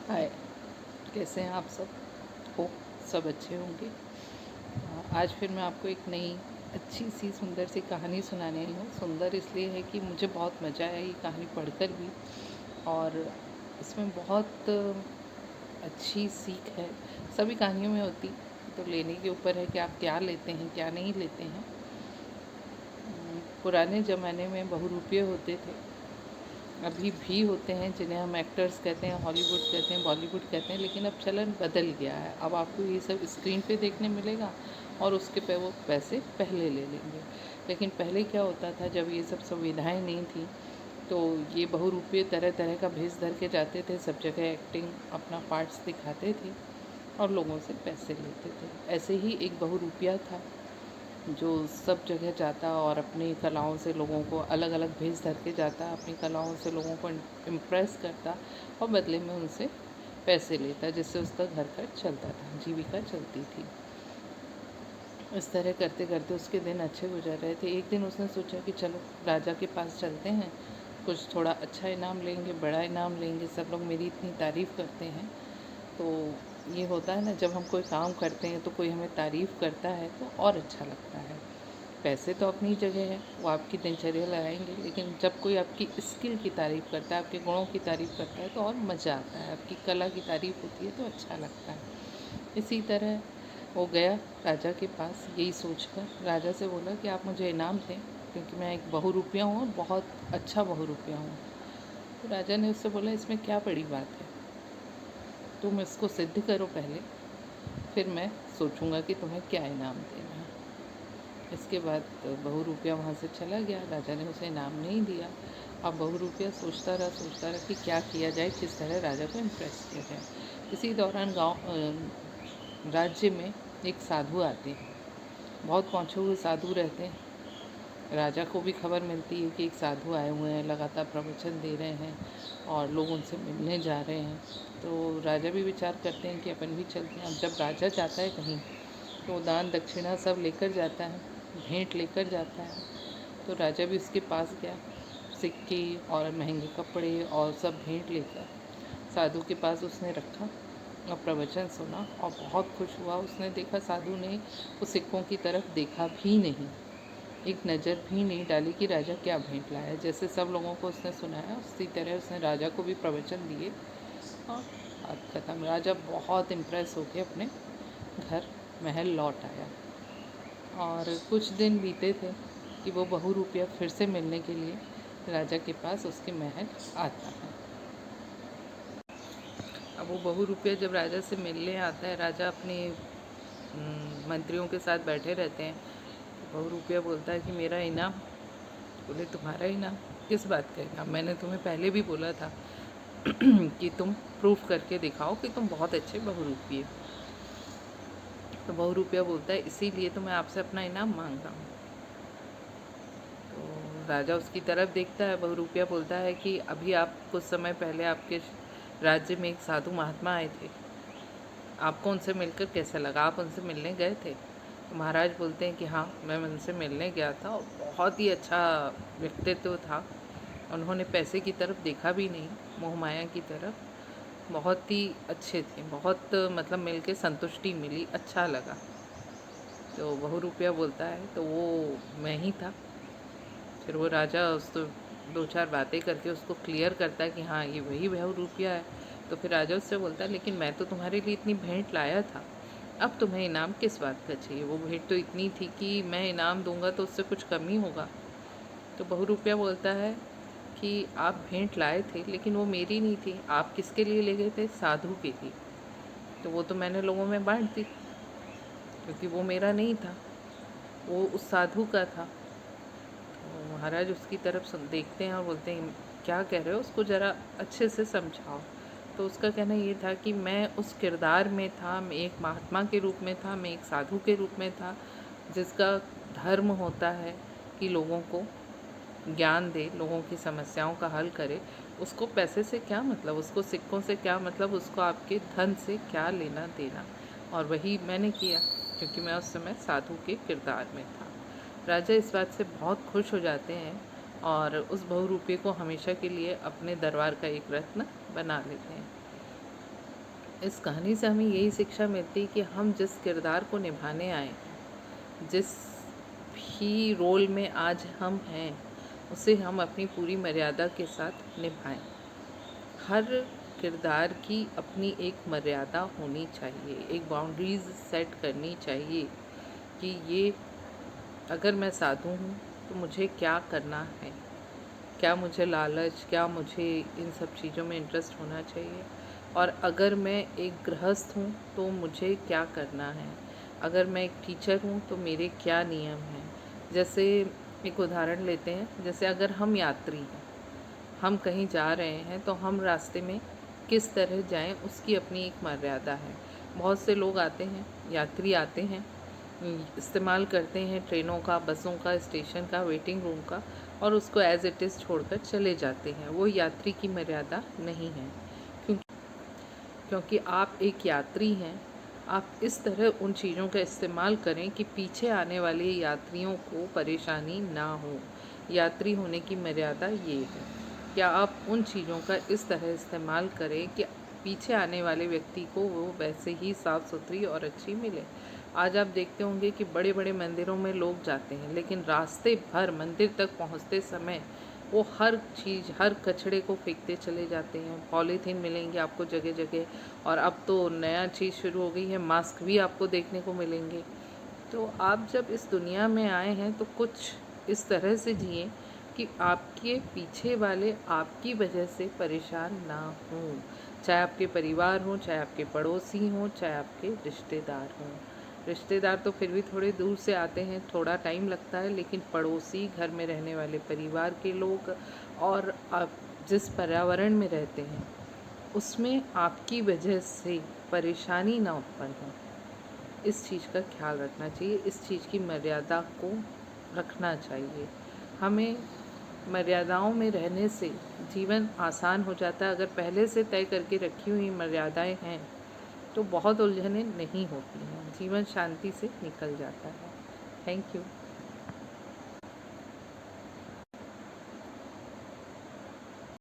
हाय, कैसे हैं आप सब? होप सब अच्छे होंगे। आज फिर मैं आपको एक नई अच्छी सी सुंदर सी कहानी सुनाने आई हूँ। सुंदर इसलिए है कि मुझे बहुत मज़ा आया ये कहानी पढ़कर भी, और इसमें बहुत अच्छी सीख है। सभी कहानियों में होती, तो लेने के ऊपर है कि आप क्या लेते हैं क्या नहीं लेते हैं। पुराने ज़माने में बहुरूपिये होते थे, अभी भी होते हैं, जिन्हें हम एक्टर्स कहते हैं, हॉलीवुड कहते हैं, बॉलीवुड कहते हैं, लेकिन अब चलन बदल गया है। अब आपको ये सब स्क्रीन पे देखने मिलेगा और उसके पे वो पैसे पहले ले लेंगे। लेकिन पहले क्या होता था, जब ये सब सुविधाएं नहीं थी, तो ये बहुरूपिये तरह तरह का भेष धर के जाते थे, सब जगह एक्टिंग अपना पार्ट्स दिखाते थे और लोगों से पैसे लेते थे। ऐसे ही एक बहुरूपिया था जो सब जगह जाता और अपनी कलाओं से लोगों को अलग अलग भेष धर के जाता, अपनी कलाओं से लोगों को इम्प्रेस करता और बदले में उनसे पैसे लेता, जिससे उसका घर खर्च चलता था, जीविका चलती थी। इस तरह करते करते उसके दिन अच्छे गुजर रहे थे। एक दिन उसने सोचा कि चलो राजा के पास चलते हैं, कुछ थोड़ा अच्छा इनाम लेंगे, बड़ा इनाम लेंगे, सब लोग मेरी इतनी तारीफ़ करते हैं। तो ये होता है ना, जब हम कोई काम करते हैं तो कोई हमें तारीफ़ करता है तो और अच्छा लगता है। पैसे तो अपनी जगह है, वो आपकी दिनचर्या लगाएंगे, लेकिन जब कोई आपकी स्किल की तारीफ़ करता है, आपके गुणों की तारीफ़ करता है तो और मज़ा आता है, आपकी कला की तारीफ़ होती है तो अच्छा लगता है। इसी तरह वो गया राजा के पास, यही सोचकर राजा से बोला कि आप मुझे इनाम दें, क्योंकि मैं एक बहुरूपिया हूँ और बहुत अच्छा बहुरूपिया हूँ। तो राजा ने उससे बोला, इसमें क्या बड़ी बात है, तुम इसको सिद्ध करो पहले, फिर मैं सोचूंगा कि तुम्हें क्या इनाम देना है। इसके बाद बहुरूपिया वहाँ से चला गया, राजा ने उसे इनाम नहीं दिया। अब बहुरूपिया सोचता रहा कि क्या किया जाए, किस तरह राजा को इम्प्रेस किया जाए। इसी दौरान राज्य में एक साधु आते हैं, बहुत पहुँचे हुए साधु रहते हैं। राजा को भी खबर मिलती है कि एक साधु आए हुए हैं, लगातार प्रवचन दे रहे हैं और लोग उनसे मिलने जा रहे हैं। तो राजा भी विचार करते हैं कि अपन भी चलते हैं। अब जब राजा जाता है कहीं तो दान दक्षिणा सब लेकर जाता है, भेंट लेकर जाता है। तो राजा भी उसके पास गया, सिक्के और महंगे कपड़े और सब भेंट लेकर साधु के पास उसने रखा और प्रवचन सुना और बहुत खुश हुआ। उसने देखा साधु ने उस सिक्कों की तरफ देखा भी नहीं, एक नज़र भी नहीं डाली कि राजा क्या भेंट लाया। जैसे सब लोगों को उसने सुनाया, उसी तरह उसने राजा को भी प्रवचन दिए और बात खत्म। राजा बहुत इम्प्रेस होकर अपने घर महल लौट आया। और कुछ दिन बीते थे कि वो बहुरूपिया फिर से मिलने के लिए राजा के पास उसके महल आता है। अब वो बहुरूपिया जब राजा से मिलने आता है, राजा अपने मंत्रियों के साथ बैठे रहते हैं। बहुरूपिया बोलता है कि मेरा इनाम। बोले, तुम्हारा इनाम? किस बात का इनाम? मैंने तुम्हें पहले भी बोला था कि तुम प्रूफ करके दिखाओ कि तुम बहुत अच्छे बहुरूपिये। तो बहुरूपिया बोलता है, इसीलिए तो मैं आपसे अपना इनाम मांग रहा हूँ। तो राजा उसकी तरफ देखता है। बहुरूपिया बोलता है कि अभी आप कुछ समय पहले आपके राज्य में एक साधु महात्मा आए थे, आपको उनसे मिलकर कैसा लगा? आप उनसे मिलने गए थे? तो महाराज बोलते हैं कि हाँ, मैं उनसे मिलने गया था और बहुत ही अच्छा व्यक्तित्व था। उन्होंने पैसे की तरफ देखा भी नहीं, मोह माया की तरफ। बहुत ही अच्छे थे, बहुत मतलब मिल के संतुष्टि मिली, अच्छा लगा। तो बहुरूपिया बोलता है, तो वो मैं ही था। फिर वो राजा उसको दो चार बातें करके उसको क्लियर करता है कि हाँ, ये वही बहुरूपिया है। तो फिर राजा उससे बोलता है, लेकिन मैं तो तुम्हारे लिए इतनी भेंट लाया था, अब तुम्हें इनाम किस बात का चाहिए? वो भेंट तो इतनी थी कि मैं इनाम दूंगा तो उससे कुछ कम ही होगा। तो बहुरूपिया बोलता है कि आप भेंट लाए थे, लेकिन वो मेरी नहीं थी। आप किसके लिए ले गए थे? साधु के लिए। तो वो तो मैंने लोगों में बांट दी, क्योंकि वो मेरा नहीं था, वो उस साधु का था। तो महाराज उसकी तरफ देखते हैं और बोलते हैं, क्या कह रहे हो? उसको ज़रा अच्छे से समझाओ। तो उसका कहना ये था कि मैं उस किरदार में था, मैं एक महात्मा के रूप में था, मैं एक साधु के रूप में था, जिसका धर्म होता है कि लोगों को ज्ञान दे, लोगों की समस्याओं का हल करे। उसको पैसे से क्या मतलब, उसको सिक्कों से क्या मतलब, उसको आपके धन से क्या लेना देना। और वही मैंने किया, क्योंकि मैं उस समय साधु के किरदार में था। राजा इस बात से बहुत खुश हो जाते हैं और उस बहुरूपी को हमेशा के लिए अपने दरबार का एक रत्न बना लेते हैं। इस कहानी से हमें यही शिक्षा मिलती है कि हम जिस किरदार को निभाने आए, जिस भी रोल में आज हम हैं, उसे हम अपनी पूरी मर्यादा के साथ निभाएं। हर किरदार की अपनी एक मर्यादा होनी चाहिए, एक बाउंड्रीज़ सेट करनी चाहिए कि ये अगर मैं साधु हूँ तो मुझे क्या करना है, क्या मुझे लालच, क्या मुझे इन सब चीज़ों में इंटरेस्ट होना चाहिए, और अगर मैं एक गृहस्थ हूँ तो मुझे क्या करना है, अगर मैं एक टीचर हूँ तो मेरे क्या नियम हैं। जैसे एक उदाहरण लेते हैं, जैसे अगर हम यात्री हैं, हम कहीं जा रहे हैं तो हम रास्ते में किस तरह जाएं, उसकी अपनी एक मर्यादा है। बहुत से लोग आते हैं, यात्री आते हैं, इस्तेमाल करते हैं ट्रेनों का, बसों का, स्टेशन का, वेटिंग रूम का, और उसको एज़ इट इज़ छोड़कर चले जाते हैं। वो यात्री की मर्यादा नहीं है, क्योंकि आप एक यात्री हैं। आप इस तरह उन चीज़ों का इस्तेमाल करें कि पीछे आने वाले यात्रियों को परेशानी ना हो। यात्री होने की मर्यादा ये है। क्या आप उन चीज़ों का इस तरह इस्तेमाल करें कि पीछे आने वाले व्यक्ति को वो वैसे ही साफ़ सुथरी और अच्छी मिले। आज आप देखते होंगे कि बड़े बड़े मंदिरों में लोग जाते हैं, लेकिन रास्ते भर मंदिर तक पहुंचते समय वो हर चीज़, हर कचड़े को फेंकते चले जाते हैं। पॉलीथीन मिलेंगे आपको जगह जगह, और अब तो नया चीज़ शुरू हो गई है, मास्क भी आपको देखने को मिलेंगे। तो आप जब इस दुनिया में आए हैं तो कुछ इस तरह से जिए कि आपके पीछे वाले आपकी वजह से परेशान ना हों, चाहे आपके परिवार हों, चाहे आपके पड़ोसी हों, चाहे आपके रिश्तेदार हों। रिश्तेदार तो फिर भी थोड़े दूर से आते हैं, थोड़ा टाइम लगता है, लेकिन पड़ोसी, घर में रहने वाले परिवार के लोग, और आप जिस पर्यावरण में रहते हैं उसमें आपकी वजह से परेशानी ना उत्पन्न हो, इस चीज़ का ख्याल रखना चाहिए, इस चीज़ की मर्यादा को रखना चाहिए। हमें मर्यादाओं में रहने से जीवन आसान हो जाता है। अगर पहले से तय करके रखी हुई मर्यादाएं हैं तो बहुत उलझनें नहीं होती हैं, जीवन शांति से निकल जाता है। Thank you.